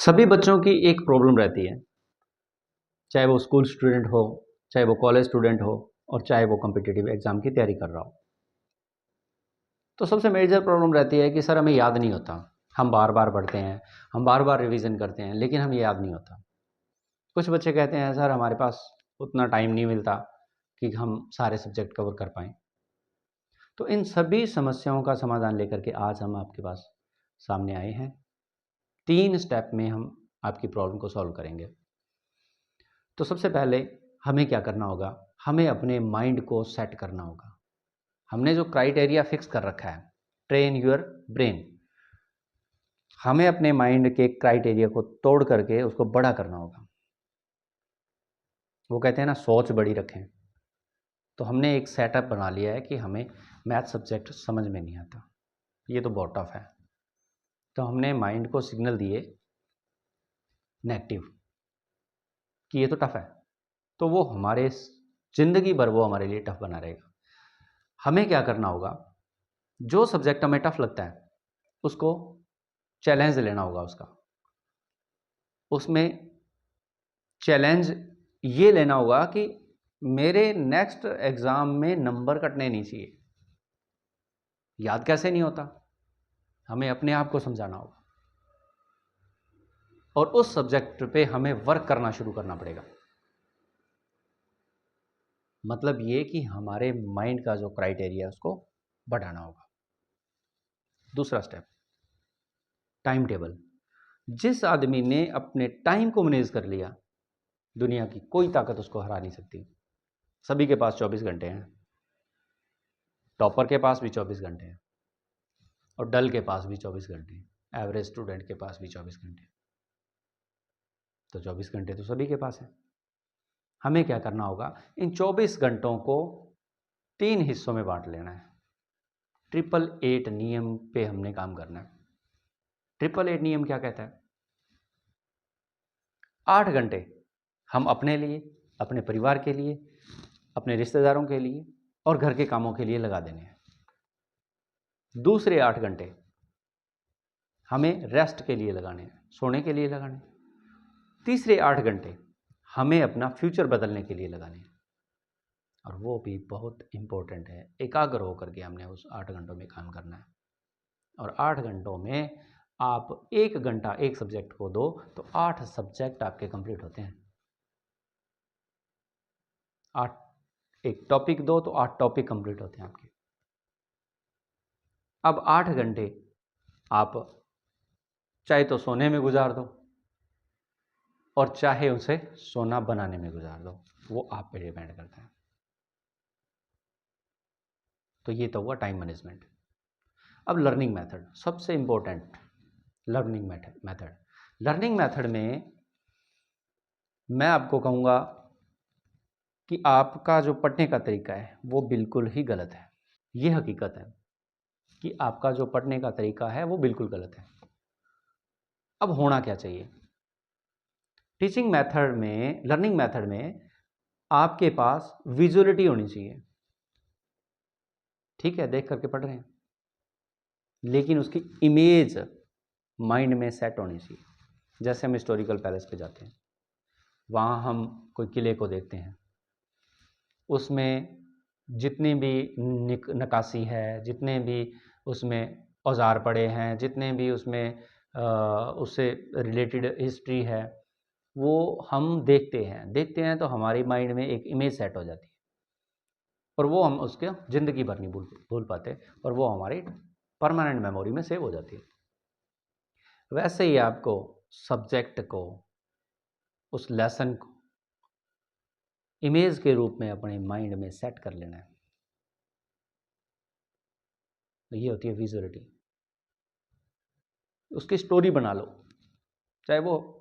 सभी बच्चों की एक प्रॉब्लम रहती है, चाहे वो स्कूल स्टूडेंट हो, चाहे वो कॉलेज स्टूडेंट हो और चाहे वो कॉम्पिटिटिव एग्जाम की तैयारी कर रहा हो। तो सबसे मेजर प्रॉब्लम रहती है कि सर हमें याद नहीं होता। हम बार बार पढ़ते हैं, हम बार बार रिवीजन करते हैं, लेकिन हमें याद नहीं होता। कुछ बच्चे कहते हैं सर हमारे पास उतना टाइम नहीं मिलता कि हम सारे सब्जेक्ट कवर कर पाएँ। तो इन सभी समस्याओं का समाधान लेकर के आज हम आपके पास सामने आए हैं। 3 स्टेप में हम आपकी प्रॉब्लम को सॉल्व करेंगे। तो सबसे पहले हमें क्या करना होगा? हमें अपने माइंड को सेट करना होगा। हमने जो क्राइटेरिया फिक्स कर रखा है, ट्रेन योर ब्रेन, हमें अपने माइंड के क्राइटेरिया को तोड़ करके उसको बड़ा करना होगा। वो कहते हैं ना, सोच बड़ी रखें। तो हमने एक सेटअप बना लिया है कि हमें मैथ सब्जेक्ट समझ में नहीं आता, ये तो बहुत टफ है। तो हमने माइंड को सिग्नल दिए नेगेटिव कि ये तो टफ है, तो वो हमारे ज़िंदगी भर वो हमारे लिए टफ बना रहेगा। हमें क्या करना होगा? जो सब्जेक्ट हमें टफ लगता है उसको चैलेंज लेना होगा। उसमें चैलेंज ये लेना होगा कि मेरे नेक्स्ट एग्ज़ाम में नंबर कटने नहीं चाहिए। याद कैसे नहीं होता? हमें अपने आप को समझाना होगा और उस सब्जेक्ट पे हमें वर्क करना शुरू करना पड़ेगा। मतलब ये कि हमारे माइंड का जो क्राइटेरिया है उसको बढ़ाना होगा। दूसरा स्टेप, टाइम टेबल। जिस आदमी ने अपने टाइम को मैनेज कर लिया, दुनिया की कोई ताकत उसको हरा नहीं सकती। सभी के पास 24 घंटे हैं, टॉपर के पास भी 24 घंटे हैं और डल के पास भी 24 घंटे हैं, एवरेज स्टूडेंट के पास भी 24 घंटे हैं। तो 24 घंटे तो सभी के पास है। हमें क्या करना होगा? इन 24 घंटों को 3 हिस्सों में बांट लेना है। 888 नियम पे हमने काम करना है। 888 नियम क्या कहता है? 8 घंटे हम अपने लिए, अपने परिवार के लिए, अपने रिश्तेदारों के लिए और घर के कामों के लिए लगा देने हैं। दूसरे 8 घंटे हमें रेस्ट के लिए लगाने हैं, सोने के लिए लगाने हैं। तीसरे 8 घंटे हमें अपना फ्यूचर बदलने के लिए लगाने हैं, और वो भी बहुत इम्पोर्टेंट है। एकाग्र होकर के हमने उस 8 घंटों में काम करना है। और 8 घंटों में आप 1 घंटा एक सब्जेक्ट को दो तो 8 सब्जेक्ट आपके कंप्लीट होते हैं। 8 एक टॉपिक दो तो 8 टॉपिक कंप्लीट होते हैं आपके। अब 8 घंटे आप चाहे तो सोने में गुजार दो और चाहे उसे सोना बनाने में गुजार दो, वो आप पे डिपेंड करता है। तो ये तो हुआ टाइम मैनेजमेंट। अब लर्निंग मेथड, सबसे important learning method. Learning method में मैं आपको कहूँगा कि आपका जो पढ़ने का तरीका है वो बिल्कुल ही गलत है। ये हकीकत है कि आपका जो पढ़ने का तरीका है वो बिल्कुल गलत है। अब होना क्या चाहिए? टीचिंग मेथड में, लर्निंग मेथड में आपके पास विजुअलिटी होनी चाहिए। ठीक है, देख करके पढ़ रहे हैं, लेकिन उसकी इमेज माइंड में सेट होनी चाहिए। जैसे हम हिस्टोरिकल पैलेस पे जाते हैं, वहाँ हम कोई किले को देखते हैं, उसमें जितनी भी नक्काशी है, जितने भी उसमें औजार पड़े हैं, जितने भी उसमें उससे रिलेटेड हिस्ट्री है, वो हम देखते हैं तो हमारी माइंड में एक इमेज सेट हो जाती है और वो हम उसके ज़िंदगी भर नहीं भूल पाते और वो हमारी परमानेंट मेमोरी में सेव हो जाती है। वैसे ही आपको सब्जेक्ट को, उस लेसन को इमेज के रूप में अपने माइंड में सेट कर लेना है। तो ये होती है विजुअलिटी। उसकी स्टोरी बना लो, चाहे वो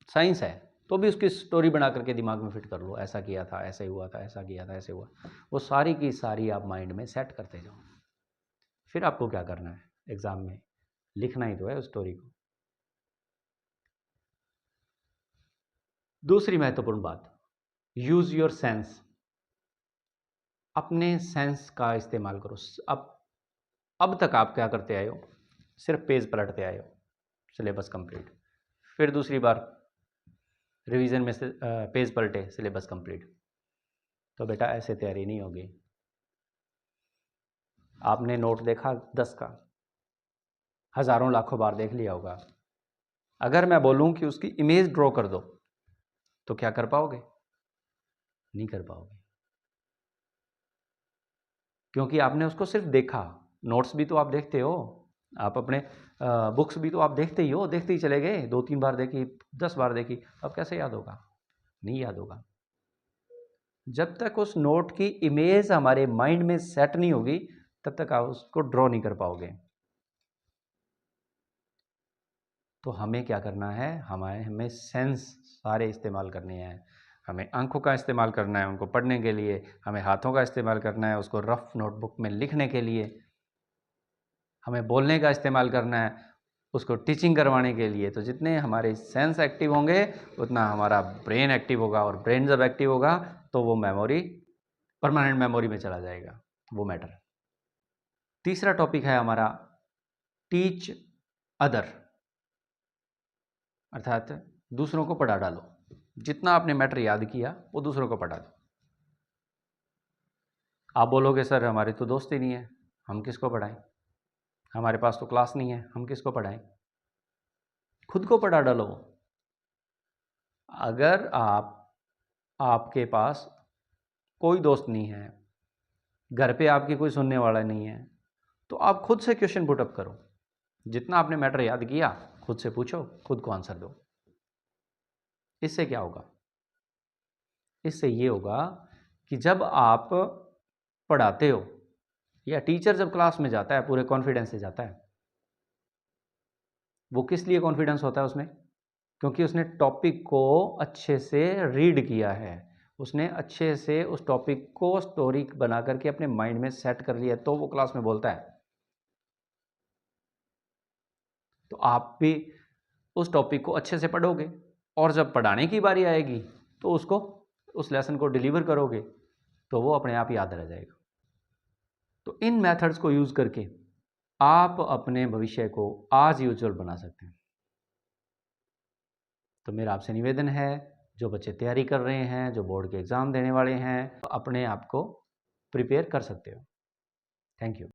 साइंस है तो भी उसकी स्टोरी बना करके दिमाग में फिट कर लो, ऐसा किया था, ऐसे हुआ था, ऐसा किया था, ऐसे हुआ। वो सारी की सारी आप माइंड में सेट करते जाओ। फिर आपको क्या करना है? एग्ज़ाम में लिखना ही तो है उस स्टोरी को। दूसरी महत्वपूर्ण बात, यूज़ योर सेंस। अपने सेंस का इस्तेमाल करो। अब तक आप क्या करते आए हो? सिर्फ पेज पलटते आए हो, सिलेबस कंप्लीट। फिर दूसरी बार रिवीजन में से पेज पलटे, सिलेबस कंप्लीट। तो बेटा ऐसे तैयारी नहीं होगी। आपने नोट देखा 10 का, हज़ारों लाखों बार देख लिया होगा। अगर मैं बोलूं कि उसकी इमेज ड्रॉ कर दो तो क्या कर पाओगे? नहीं कर पाओगे, क्योंकि आपने उसको सिर्फ देखा। नोट्स भी तो आप देखते हो, आप अपने बुक्स भी तो आप देखते ही हो, देखते ही चले गए, 2-3 बार देखी, 10 बार देखी, अब कैसे याद होगा? नहीं याद होगा। जब तक उस नोट की इमेज हमारे माइंड में सेट नहीं होगी तब तक आप उसको ड्रॉ नहीं कर पाओगे। तो हमें क्या करना है, हमें सेंस सारे इस्तेमाल करने हैं। हमें आंखों का इस्तेमाल करना है उनको पढ़ने के लिए, हमें हाथों का इस्तेमाल करना है उसको रफ नोटबुक में लिखने के लिए, हमें बोलने का इस्तेमाल करना है उसको टीचिंग करवाने के लिए। तो जितने हमारे सेंस एक्टिव होंगे उतना हमारा ब्रेन एक्टिव होगा, और ब्रेन जब एक्टिव होगा तो वो मेमोरी परमानेंट मेमोरी में चला जाएगा, वो मैटर। तीसरा टॉपिक है हमारा टीच अदर, अर्थात दूसरों को पढ़ा डालो। जितना आपने मैटर याद किया वो दूसरों को पढ़ा दो। आप बोलोगे सर हमारी तो दोस्त ही नहीं है, हम किसको पढ़ाएं, हमारे पास तो क्लास नहीं है, हम किसको पढ़ाएं। खुद को पढ़ा डालो। अगर आपके पास कोई दोस्त नहीं है, घर पे आपके कोई सुनने वाला नहीं है, तो आप खुद से क्वेश्चन पुटअप करो। जितना आपने मैटर याद किया खुद से पूछो, खुद को आंसर दो। इससे क्या होगा? इससे ये होगा कि जब आप पढ़ाते हो या टीचर जब क्लास में जाता है पूरे कॉन्फिडेंस से जाता है। वो किस लिए कॉन्फिडेंस होता है उसमें? क्योंकि उसने टॉपिक को अच्छे से रीड किया है, उसने अच्छे से उस टॉपिक को स्टोरी बना करके अपने माइंड में सेट कर लिया, तो वो क्लास में बोलता है। तो आप भी उस टॉपिक को अच्छे से पढ़ोगे, और जब पढ़ाने की बारी आएगी तो उसको, उस लेसन को डिलीवर करोगे तो वो अपने आप याद रह जाएगा। तो इन मेथड्स को यूज़ करके आप अपने भविष्य को आज ही उज्जवल बना सकते हैं। तो मेरा आपसे निवेदन है, जो बच्चे तैयारी कर रहे हैं, जो बोर्ड के एग्ज़ाम देने वाले हैं, अपने आप को प्रिपेयर कर सकते हो। Thank you.